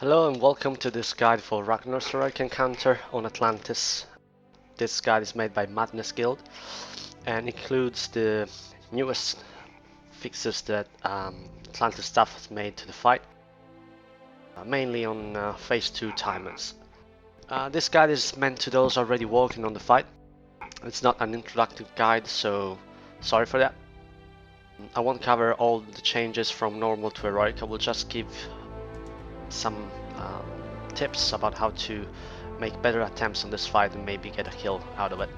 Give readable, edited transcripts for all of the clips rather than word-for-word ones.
Hello and welcome to this guide for Ragnaros heroic encounter on Atlantis. This guide is made by Madness Guild and includes the newest fixes that Atlantis staff has made to the fight, mainly on phase 2 timers. This guide is meant to those already working on the fight. It's not an introductive guide, so sorry for that. I won't cover all the changes from normal to heroic. I will just give some tips about how to make better attempts on this fight and maybe get a kill out of it.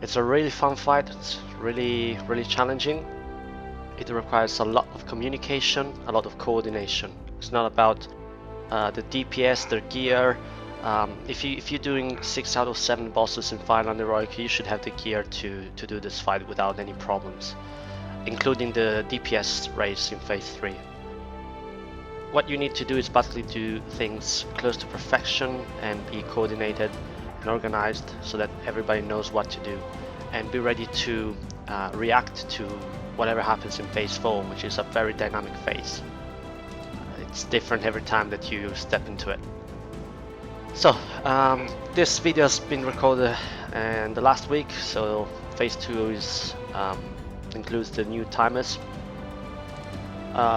It's a really fun fight. It's really challenging. It requires a lot of communication, a lot of coordination. It's not about the DPS, their gear. If you're doing 6 out of 7 bosses in Final Heroic, you should have the gear to do this fight without any problems, including the DPS race in phase 3. What you need to do is basically do things close to perfection and be coordinated and organized so that everybody knows what to do, and be ready to react to whatever happens in phase 4, which is a very dynamic phase. It's different every time that you step into it. So this video has been recorded in the last week, so phase 2 is includes the new timers.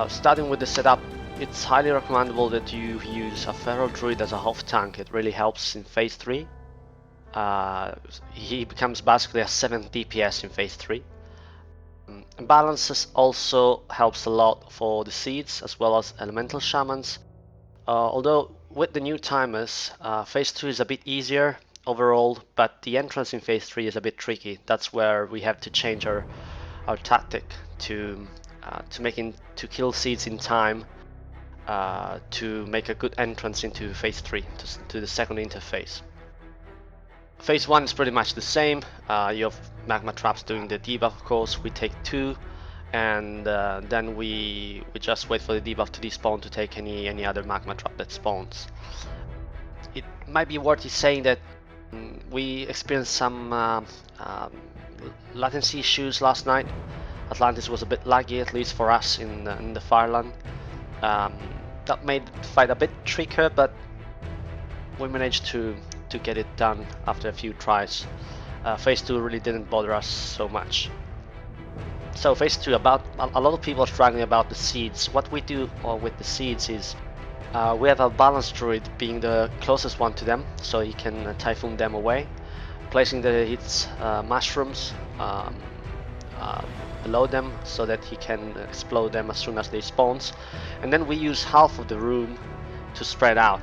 Starting with the setup, it's highly recommendable that you use a Feral Druid as a half tank. It really helps in phase 3. He becomes basically a 7 DPS in phase 3. Balances also helps a lot for the seeds as well as elemental shamans. Although with the new timers, phase 2 is a bit easier overall, but the entrance in phase 3 is a bit tricky. That's where we have to change our tactic to kill seeds in time. To make a good entrance into phase 3, to the second interface. Phase 1 is pretty much the same. You have magma traps doing the debuff, of course. We take 2, and then we just wait for the debuff to despawn to take any other magma trap that spawns. It might be worth saying that we experienced some latency issues last night. Atlantis was a bit laggy, at least for us in the Fireland. That made the fight a bit trickier, but we managed to get it done after a few tries. Phase 2 really didn't bother us so much. So phase 2, about a lot of people are struggling about the seeds. What we do with the seeds is we have a balanced druid being the closest one to them, so he can typhoon them away, placing its mushrooms below them so that he can explode them as soon as they spawns, and then we use half of the room to spread out.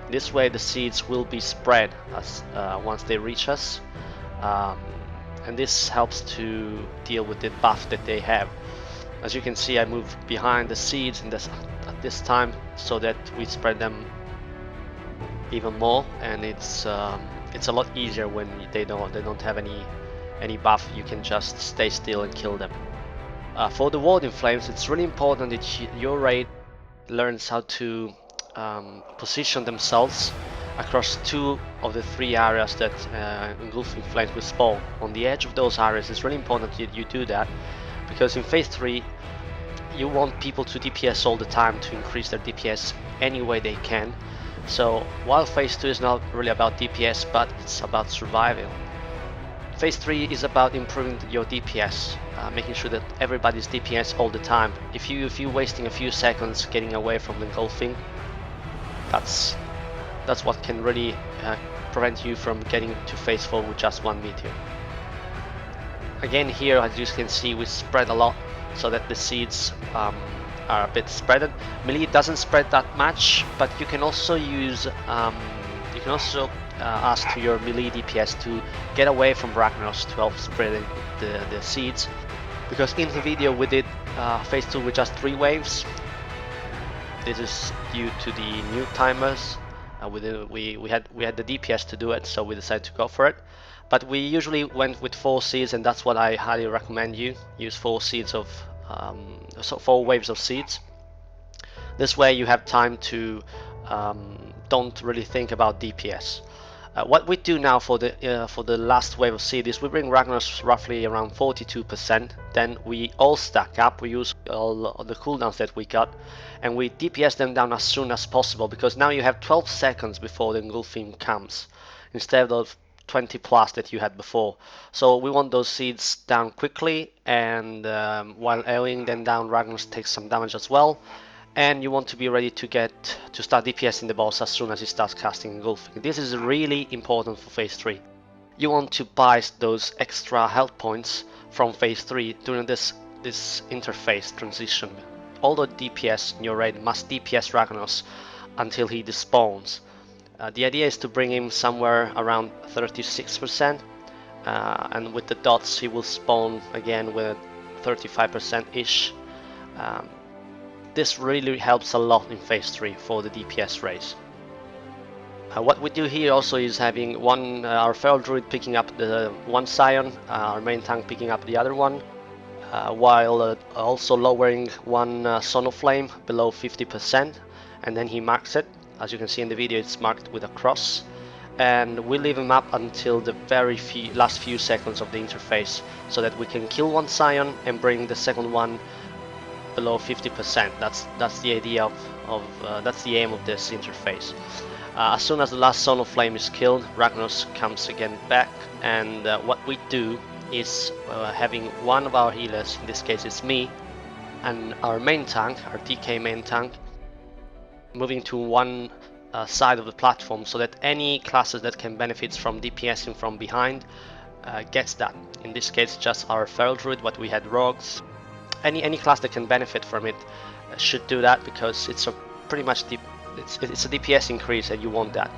This way the seeds will be spread as once they reach us, and this helps to deal with the buff that they have. As you can see, I move behind the seeds at this time so that we spread them even more, and it's a lot easier when they don't have any buff. You can just stay still and kill them. For the Ward in Flames, it's really important that your raid learns how to position themselves across 2 of the 3 areas that Engulfing Flames will spawn. On the edge of those areas, it's really important that you do that, because in phase 3 you want people to DPS all the time, to increase their DPS any way they can. So while phase 2 is not really about DPS, but it's about surviving, phase 3 is about improving your DPS, making sure that everybody's DPS all the time. If you're wasting a few seconds getting away from the engulfing, that's what can really prevent you from getting to phase 4 with just 1 meteor. Again, here, as you can see, we spread a lot so that the seeds are a bit spreaded. Melee doesn't spread that much, but you can also use ask to your melee DPS to get away from Ragnaros to help spreading the seeds, because in the video we did phase 2 with just 3 waves. This is due to the new timers. We had the DPS to do it, so we decided to go for it. But we usually went with 4 seeds, and that's what I highly recommend you use. 4 seeds of 4 waves of seeds. This way you have time to don't really think about DPS. What we do now for the last wave of seed is we bring Ragnaros roughly around 42%. Then we all stack up. We use all the cooldowns that we got, and we DPS them down as soon as possible, because now you have 12 seconds before the engulfing comes, instead of 20 plus that you had before. So we want those seeds down quickly, and while AoEing them down, Ragnaros takes some damage as well. And you want to be ready to start DPSing the boss as soon as he starts casting engulfing. This is really important for phase 3. You want to buy those extra health points from phase 3 during this interface transition. All the DPS in your raid must DPS Ragnaros until he despawns. The idea is to bring him somewhere around 36%, and with the dots he will spawn again with 35%-ish. This really helps a lot in phase 3 for the DPS race. What we do here also is having our Feral Druid picking up the one Scion, our main tank picking up the other one, while also lowering one Son of Flame below 50%, and then he marks it. As you can see in the video, it's marked with a cross, and we leave him up until the last few seconds of the interface, so that we can kill one Scion and bring the second one below 50%. That's the idea that's the aim of this interface. As soon as the last Son of Flame is killed, Ragnaros comes again back, and what we do is having one of our healers, in this case it's me, and our main tank, our DK main tank, moving to one side of the platform, so that any classes that can benefit from DPSing from behind gets that. In this case just our Feral Druid, what we had Rogues. Any class that can benefit from it should do that, because it's pretty much it's a DPS increase, and you want that.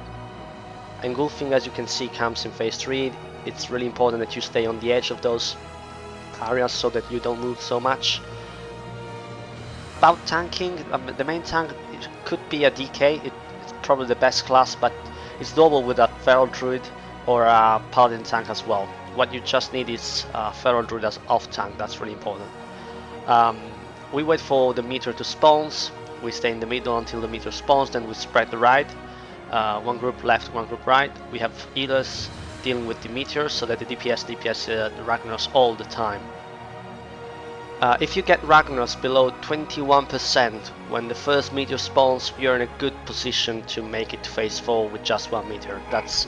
Engulfing, as you can see, comes in phase 3. It's really important that you stay on the edge of those areas so that you don't move so much. About tanking, the main tank could be a DK. It's probably the best class, but it's doable with a Feral Druid or a Paladin tank as well. What you just need is a Feral Druid as off tank. That's really important. We wait for the meter to spawn. We stay in the middle until the meter spawns, then we spread the ride. One group left, one group right. We have healers dealing with the meteors, so that the DPS the Ragnaros all the time. If you get Ragnaros below 21% when the first meteor spawns, you're in a good position to make it to phase 4 with just one meteor. That's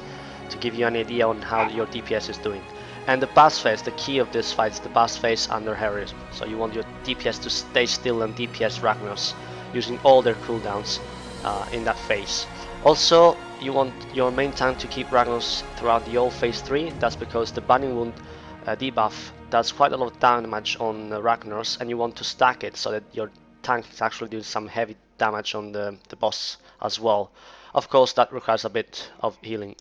to give you an idea on how your DPS is doing. And the pass phase, the key of this fight is the pass phase under heroism. So you want your DPS to stay still and DPS Ragnaros, using all their cooldowns in that phase. Also, you want your main tank to keep Ragnaros throughout the whole phase 3. That's because the Burning Wound debuff does quite a lot of damage on Ragnaros, and you want to stack it so that your tank is actually doing some heavy damage on the boss as well. Of course, that requires a bit of healing.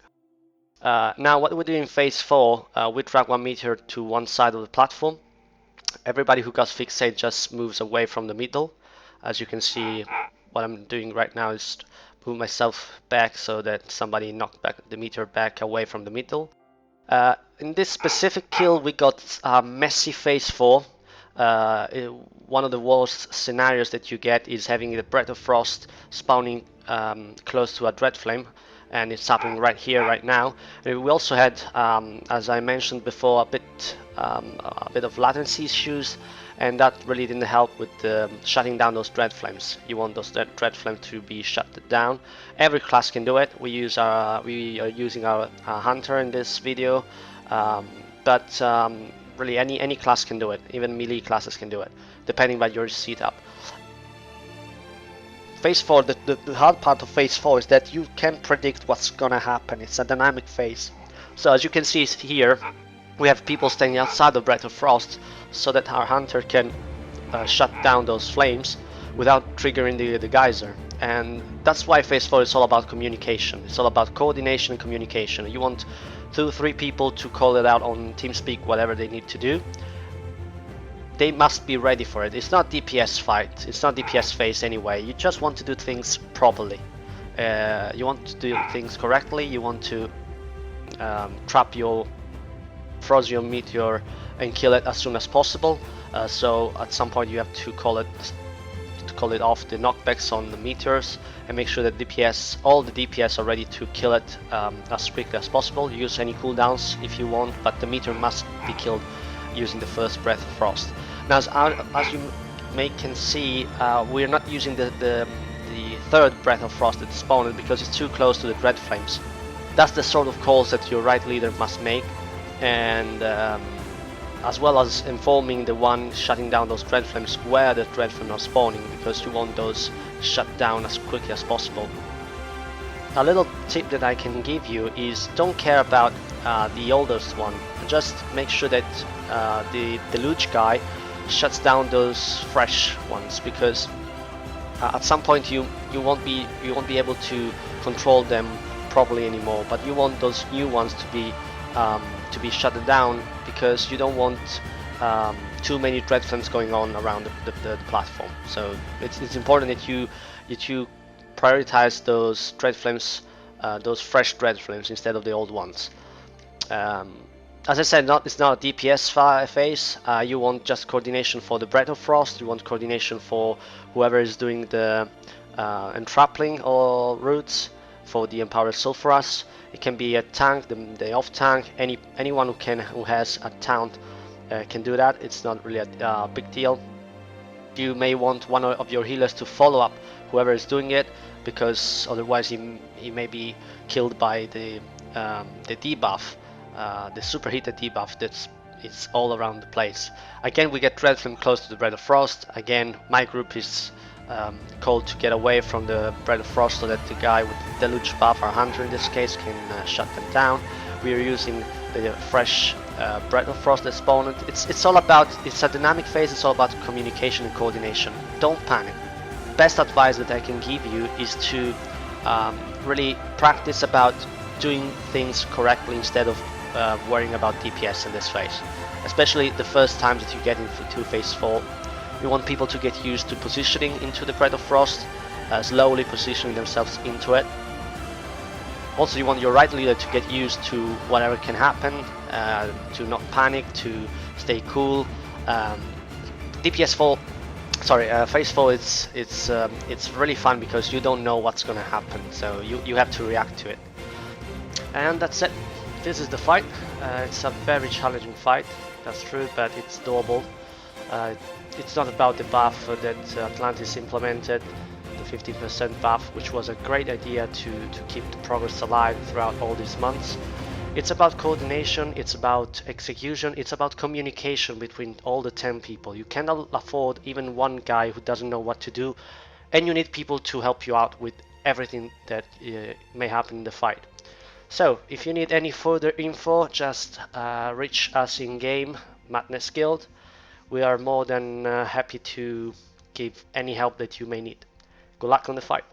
Now what we do in phase 4, we drag one meteor to one side of the platform. Everybody who got fixate just moves away from the middle. As you can see, what I'm doing right now is move myself back so that somebody knocked back the meteor back away from the middle. In this specific kill we got a messy phase 4. One of the worst scenarios that you get is having the Breath of Frost spawning close to a Dread Flame, and it's happening right here, right now. And we also had, as I mentioned before, a bit of latency issues, and that really didn't help with shutting down those Dread Flames. You want those Dread Flames to be shut down. Every class can do it. We are using our Hunter in this video, but really any class can do it. Even melee classes can do it, depending on your setup. Phase 4, the hard part of phase 4 is that you can't predict what's gonna happen. It's a dynamic phase. So as you can see here, we have people standing outside the Breath of Frost, so that our Hunter can shut down those flames without triggering the geyser. And that's why phase 4 is all about communication. It's all about coordination and communication. You want 2-3 people to call it out on TeamSpeak, whatever they need to do. They must be ready for it. It's not DPS fight, it's not DPS phase anyway. You just want to do things properly. You want to do things correctly. You want to froze your meteor and kill it as soon as possible. So at some point you have to call call it off the knockbacks on the meteors and make sure that all the DPS are ready to kill it as quickly as possible. Use any cooldowns if you want, but the meteor must be killed using the first Breath of Frost. Now, as you can see, we're not using the third Breath of Frost at spawn because it's too close to the Dread Flames. That's the sort of calls that your right leader must make, and as well as informing the one shutting down those Dread Flames where the Dread Flames are spawning, because you want those shut down as quickly as possible. A little tip that I can give you is don't care about the oldest one, just make sure that the deluge guy shuts down those fresh ones, because at some point you won't be able to control them properly anymore, but you want those new ones to be shut down, because you don't want too many Dread Flames going on around the platform. So it's important that you prioritize those Dread Flames, those fresh Dread Flames instead of the old ones. As I said, it's not a DPS phase. You want just coordination for the Breath of Frost, you want coordination for whoever is doing the entrappling or routes for the Empowered Sulfuras. It can be a tank, the off tank, anyone who has a taunt can do that. It's not really a big deal. You may want one of your healers to follow up whoever is doing it, because otherwise he may be killed by the debuff, the superheated debuff it's all around the place. Again, we get Dread Flame close to the Breath of Frost. Again, my group is called to get away from the Breath of Frost so that the guy with the Deluge buff, our hunter in this case, can shut them down. We are using the fresh Breath of Frost that spawned. It's all about, it's a dynamic phase, it's all about communication and coordination. Don't panic. Best advice that I can give you is to really practice about doing things correctly instead of worrying about DPS in this phase, especially the first times that you get into phase 4. You want people to get used to positioning into the Breath of Frost, slowly positioning themselves into it. Also, you want your right leader to get used to whatever can happen, to not panic, to stay cool. DPS 4, sorry, phase 4, it's really fun because you don't know what's gonna happen, so you have to react to it. And that's it. This is the fight. It's a very challenging fight, that's true, but it's doable. It's not about the buff that Atlantiss implemented, the 15% buff, which was a great idea to keep the progress alive throughout all these months. It's about coordination, it's about execution, it's about communication between all the 10 people. You cannot afford even one guy who doesn't know what to do, and you need people to help you out with everything that may happen in the fight. So, if you need any further info, just reach us in game, Madness Guild. We are more than happy to give any help that you may need. Good luck on the fight.